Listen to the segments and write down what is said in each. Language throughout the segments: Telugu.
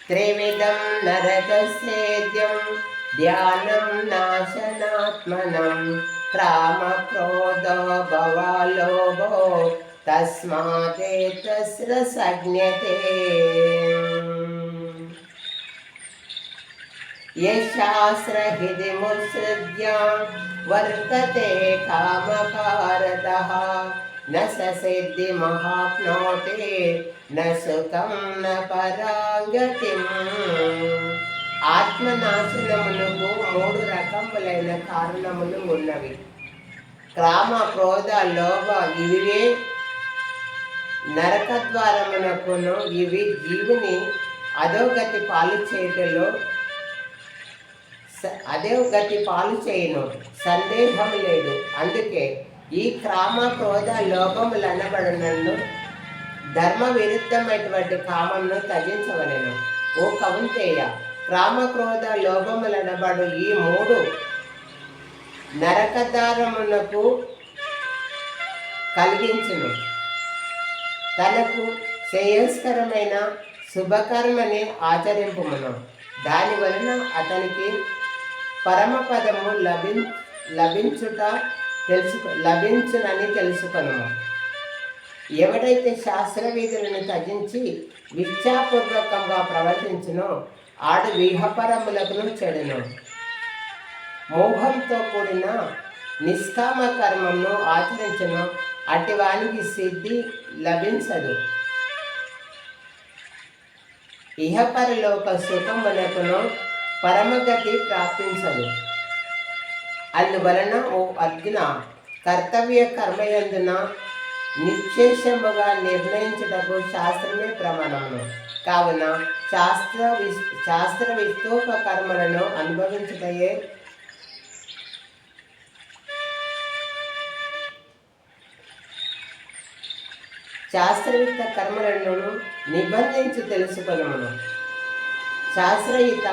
త్రివిధం నరకసేద్యం ధ్యానం నాశనాత్మనం క్రామ క్రోధో భవాలోభో తస్మాదేతస్ర సజ్ఞతే యశాస్త్రహితిముత్సృజ్య వర్తతే కామకారదః న ససిద్ధి మహాప్నోతి న సుఖం న పరాగతిం. ఆత్మనాశనమునకు 3 రకములైన కారణములు ఉన్నవి. క్రామ క్రోధ లోభ ఇవే నరకద్వారమునకును ఇవి జీవుని అధోగతి పాలు చేయను, సందేహం లేదు. అందుకే ఈ క్రామ క్రోధ లోభములు అనబడినను ధర్మ విరుద్ధమైనటువంటి కామంను త్యజించవలెను. ఓ కౌంతేయ, క్రామ క్రోధ లోభములనబడు ఈ 3 నరకద్వారమునకు కలిగించును. తనకు శ్రేయస్కరమైన శుభకర్మని ఆచరింపుమును. దాని వలన అతనికి పరమపదము లభించునని తెలుసుకొనుము. ఎవడైతే శాస్త్రవిధులను త్యజించి విద్యాపూర్వకంగా ప్రవర్తించునో ఆడు విహపరములకు చెడును. మోహంతో కూడిన నిష్కామ కర్మను ఆచరించును అటివానికి సిద్ధి లభించదు. ఇహపరలోక సుఖమునకును పరమగతి ప్రాప్తించదు. అందువలన ఓ అర్జున, కర్తవ్య కర్మయందున నిశ్శేషముగా నిర్ణయించుటకు శాస్త్రమే ప్రమాణమును. కావున శాస్త్ర విస్తోప కర్మలను అనుభవించుటయే శాస్త్రయుక్త కర్మలను నిబంధించి తెలుసుకొనుము. శాస్త్రయుత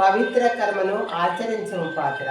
పవిత్ర కర్మను ఆచరించము పాత్ర.